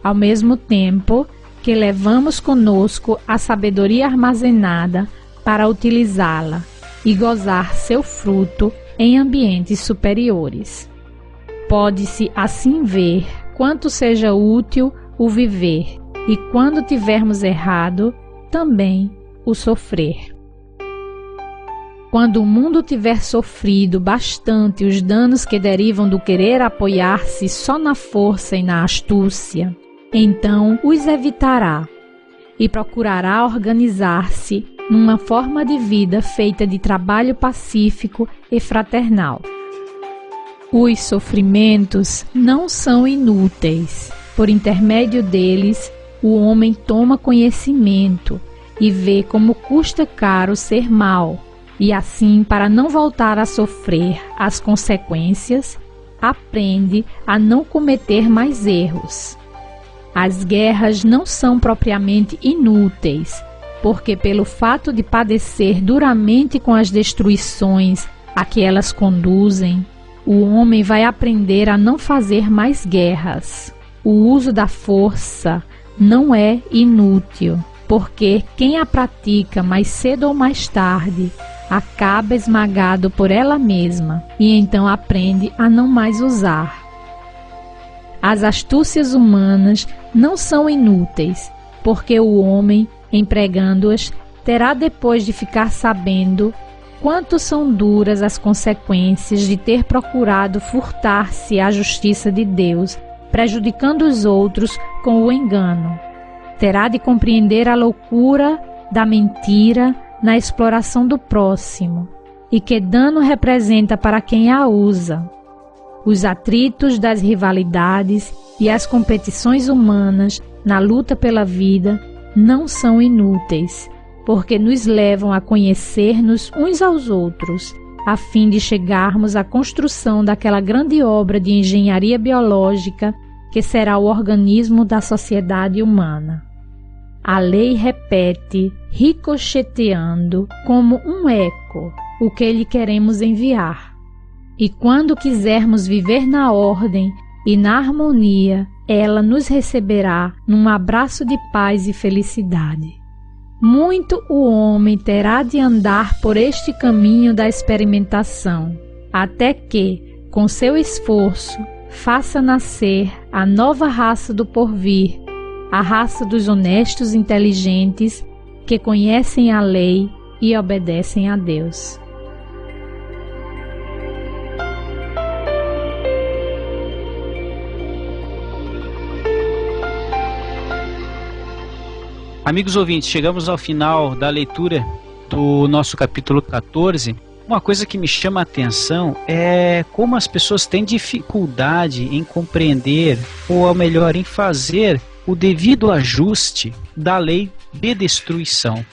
ao mesmo tempo que levamos conosco a sabedoria armazenada para utilizá-la e gozar seu fruto em ambientes superiores. Pode-se assim ver quanto seja útil o viver e quando tivermos errado, também o sofrer. Quando o mundo tiver sofrido bastante os danos que derivam do querer apoiar-se só na força e na astúcia, então os evitará e procurará organizar-se numa forma de vida feita de trabalho pacífico e fraternal. Os sofrimentos não são inúteis. Por intermédio deles, o homem toma conhecimento e vê como custa caro ser mau, e assim, para não voltar a sofrer as consequências, aprende a não cometer mais erros. As guerras não são propriamente inúteis, porque pelo fato de padecer duramente com as destruições a que elas conduzem, o homem vai aprender a não fazer mais guerras. O uso da força não é inútil, porque quem a pratica mais cedo ou mais tarde acaba esmagado por ela mesma e então aprende a não mais usar. As astúcias humanas não são inúteis, porque o homem, empregando-as, terá depois de ficar sabendo quanto são duras as consequências de ter procurado furtar-se à justiça de Deus, prejudicando os outros com o engano. Terá de compreender a loucura da mentira na exploração do próximo e que dano representa para quem a usa. Os atritos das rivalidades e as competições humanas na luta pela vida não são inúteis, porque nos levam a conhecer-nos uns aos outros, a fim de chegarmos à construção daquela grande obra de engenharia biológica que será o organismo da sociedade humana. A lei repete, ricocheteando como um eco, o que lhe queremos enviar. E quando quisermos viver na ordem e na harmonia, ela nos receberá num abraço de paz e felicidade. Muito o homem terá de andar por este caminho da experimentação, até que, com seu esforço, faça nascer a nova raça do porvir, a raça dos honestos inteligentes que conhecem a lei e obedecem a Deus. Amigos ouvintes, chegamos ao final da leitura do nosso capítulo 14. Uma coisa que me chama a atenção é como as pessoas têm dificuldade em compreender, ou ao melhor, em fazer o devido ajuste da lei de destruição.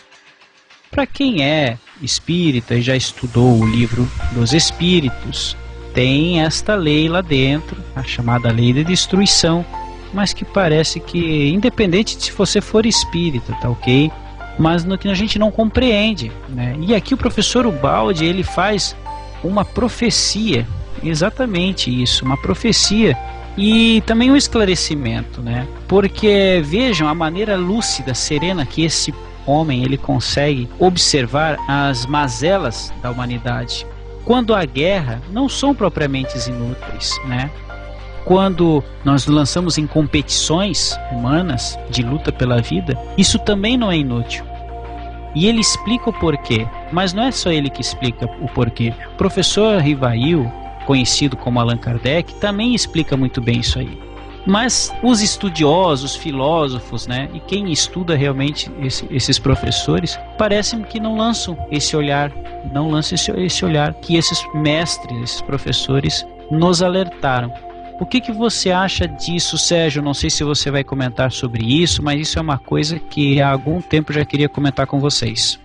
Para quem é espírita e já estudou o livro dos Espíritos, tem esta lei lá dentro, a chamada lei de destruição, mas que parece que, independente de se você for espírita, tá ok? Mas no que a gente não compreende, né? E aqui o professor Ubaldi, ele faz uma profecia, exatamente isso, uma profecia e também um esclarecimento, né? Porque vejam a maneira lúcida, serena que esse homem ele consegue observar as mazelas da humanidade. Quando a guerra não são propriamente inúteis, né? Quando nós lançamos em competições humanas de luta pela vida, isso também não é inútil. E ele explica o porquê, mas não é só ele que explica o porquê. O professor Rivail, conhecido como Allan Kardec, também explica muito bem isso aí. Mas os estudiosos, filósofos, né, e quem estuda realmente esses professores, parece-me que não lançam esse olhar, esse olhar que esses mestres, esses professores nos alertaram. O que você acha disso, Sérgio? Não sei se você vai comentar sobre isso, mas isso é uma coisa que há algum tempo eu já queria comentar com vocês.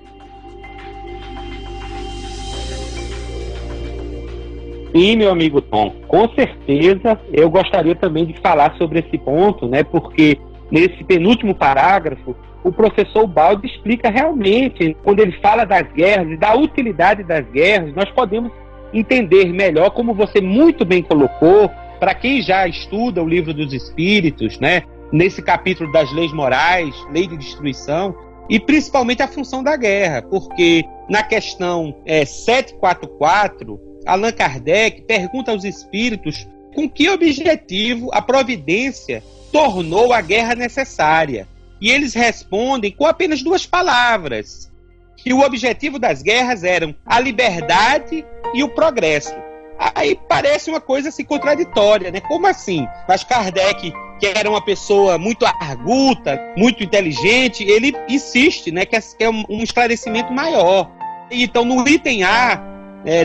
Sim, meu amigo Tom, com certeza eu gostaria também de falar sobre esse ponto, né? Porque nesse penúltimo parágrafo, o professor Ubaldi explica realmente, quando ele fala das guerras e da utilidade das guerras, nós podemos entender melhor, como você muito bem colocou, para quem já estuda o livro dos Espíritos, né, nesse capítulo das leis morais, lei de destruição, e principalmente a função da guerra, porque na questão 744, Allan Kardec pergunta aos Espíritos com que objetivo a providência tornou a guerra necessária. e eles respondem com apenas 2 palavras, que o objetivo das guerras eram a liberdade e o progresso. Aí parece uma coisa assim contraditória, né? Como assim? Mas Kardec, que era uma pessoa muito arguta, muito inteligente, ele insiste, né, que é um esclarecimento maior. Então, no item A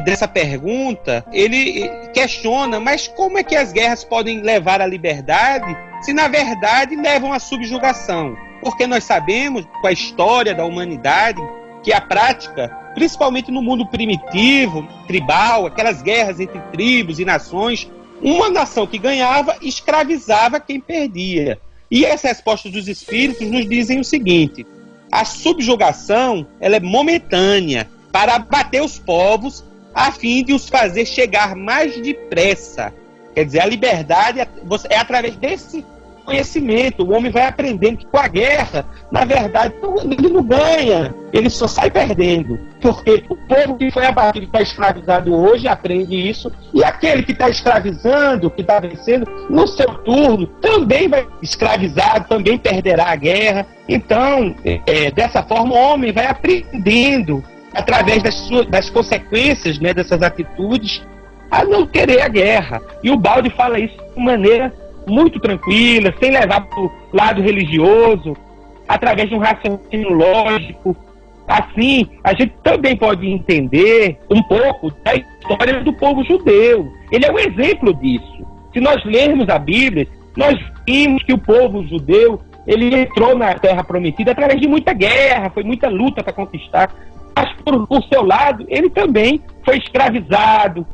dessa pergunta, ele questiona, mas como é que as guerras podem levar à liberdade se, na verdade, levam à subjugação? Porque nós sabemos, com a história da humanidade, que a prática, principalmente no mundo primitivo, tribal, aquelas guerras entre tribos e nações, uma nação que ganhava escravizava quem perdia. E as respostas dos espíritos nos dizem o seguinte: a subjugação, ela é momentânea para abater os povos a fim de os fazer chegar mais depressa. Quer dizer, a liberdade é através desse conhecimento. O homem vai aprendendo que com a guerra, na verdade, ele não ganha, ele só sai perdendo. Porque o povo que foi abatido, que está escravizado hoje, aprende isso, e aquele que está escravizando, que está vencendo, no seu turno, também vai escravizado, também perderá a guerra. Então, dessa forma, o homem vai aprendendo, através das consequências, né, dessas atitudes, a não querer a guerra. E o Baldi fala isso de maneira muito tranquila, sem levar para o lado religioso, através de um raciocínio lógico. Assim, a gente também pode entender um pouco da história do povo judeu. Ele é um exemplo disso. Se nós lermos a Bíblia, nós vimos que o povo judeu, ele entrou na Terra Prometida através de muita guerra, foi muita luta para conquistar. Mas, por seu lado, ele também foi escravizado,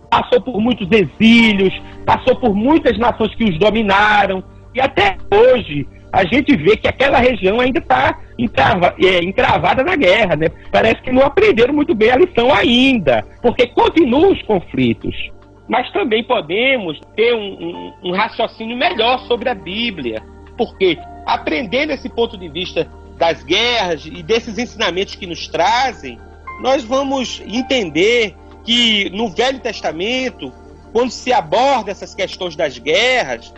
passou por muitos exílios, passou por muitas nações que os dominaram, e até hoje a gente vê que aquela região ainda está encravada na guerra, né? Parece que não aprenderam muito bem a lição ainda, porque continuam os conflitos. Mas também podemos ter um raciocínio melhor sobre a Bíblia, porque aprendendo esse ponto de vista das guerras e desses ensinamentos que nos trazem, nós vamos entender que no Velho Testamento, quando se aborda essas questões das guerras,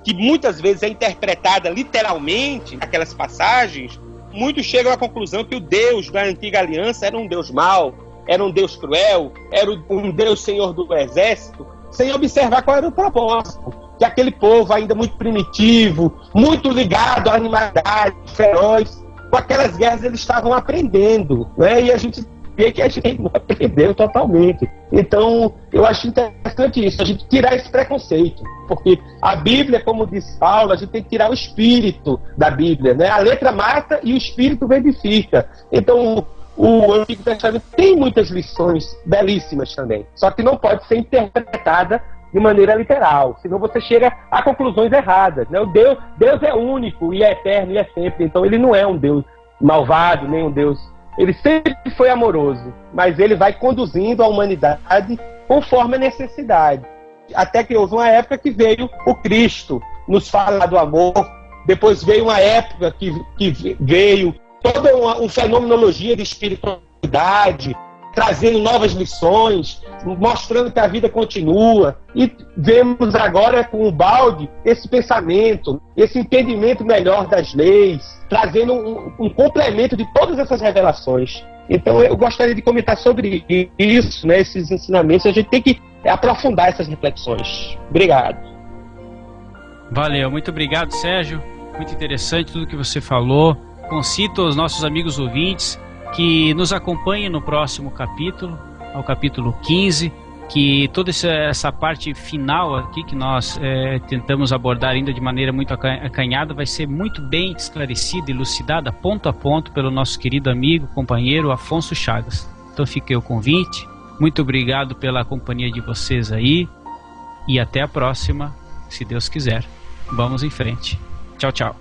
que muitas vezes é interpretada literalmente naquelas passagens, muitos chegam à conclusão que o Deus da Antiga Aliança era um Deus mau, era um Deus cruel, era um Deus Senhor do Exército, sem observar qual era o propósito. Que aquele povo ainda muito primitivo, muito ligado à animalidade, feroz, com aquelas guerras eles estavam aprendendo, né? E a gente vê que a gente não aprendeu totalmente. Então, eu acho interessante isso, a gente tirar esse preconceito, porque a Bíblia, como diz Paulo, a gente tem que tirar o espírito da Bíblia, né? A letra mata e o espírito vivifica. Então, o Antigo Testamento tem muitas lições belíssimas também, só que não pode ser interpretada de maneira literal, senão você chega a conclusões erradas, né? Deus é único e é eterno e é sempre, então ele não é um Deus malvado, nem um Deus. Ele sempre foi amoroso, mas ele vai conduzindo a humanidade conforme a necessidade. Até que houve uma época que veio o Cristo nos falar do amor, depois veio uma época que veio toda uma fenomenologia de espiritualidade, trazendo novas lições, mostrando que a vida continua. E vemos agora com o Baldi esse pensamento, esse entendimento melhor das leis, trazendo um complemento de todas essas revelações. Então eu gostaria de comentar sobre isso, né, esses ensinamentos. A gente tem que aprofundar essas reflexões. Obrigado. Valeu, muito obrigado, Sérgio. Muito interessante tudo que você falou. Concito aos nossos amigos ouvintes que nos acompanhem no próximo capítulo, ao capítulo 15, que toda essa parte final aqui que nós tentamos abordar ainda de maneira muito acanhada vai ser muito bem esclarecida, elucidada ponto a ponto pelo nosso querido amigo, companheiro Afonso Chagas. Então fica aí o convite, muito obrigado pela companhia de vocês aí e até a próxima, se Deus quiser. Vamos em frente. Tchau, tchau.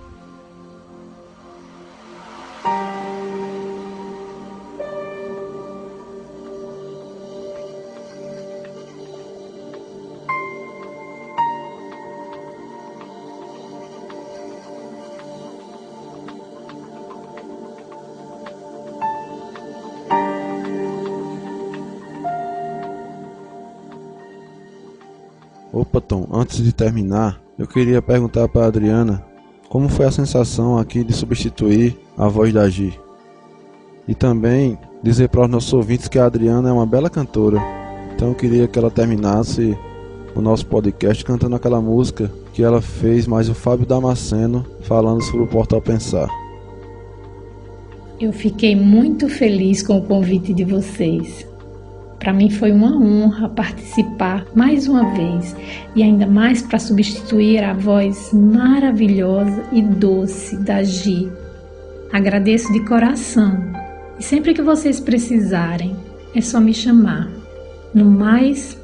Opa, Tom, antes de terminar, eu queria perguntar para a Adriana como foi a sensação aqui de substituir a voz da Gi. E também dizer para os nossos ouvintes que a Adriana é uma bela cantora. Então eu queria que ela terminasse o nosso podcast cantando aquela música que ela fez, mais o Fábio Damasceno, falando sobre o Portal Pensar. Eu fiquei muito feliz com o convite de vocês. Para mim foi uma honra participar mais uma vez e ainda mais para substituir a voz maravilhosa e doce da Gi. Agradeço de coração e sempre que vocês precisarem é só me chamar. No mais,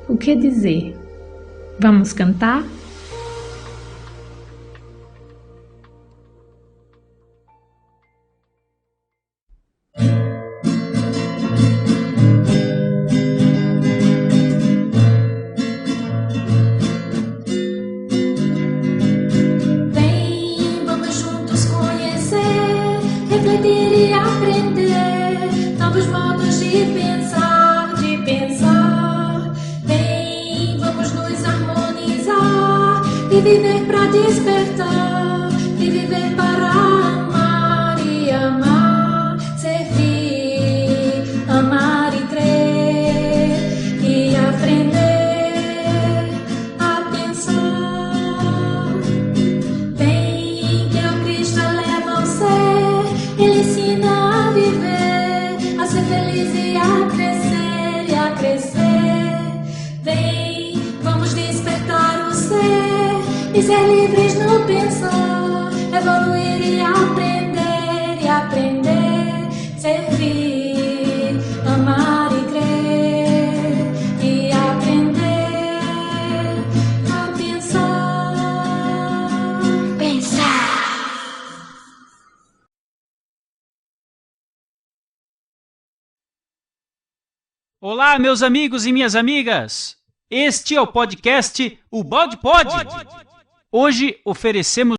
o que dizer? Vamos cantar? Vem, vamos juntos conhecer, refletir e aprender novos modos de pensar, de pensar. Vem, vamos nos harmonizar e viver para despertar, e viver para amar e amar, servir, amar e crer e aprender a pensar. Vem, que o Cristo leva ao ser, Ele ensina a viver, a ser feliz e a crescer, e a crescer. Vem, vamos despertar o ser e ser livres no pensar, evoluir e aprender, servir, amar e crer e aprender a pensar. Pensar. Olá, meus amigos e minhas amigas! Este é o podcast O Balde Pode. Hoje oferecemos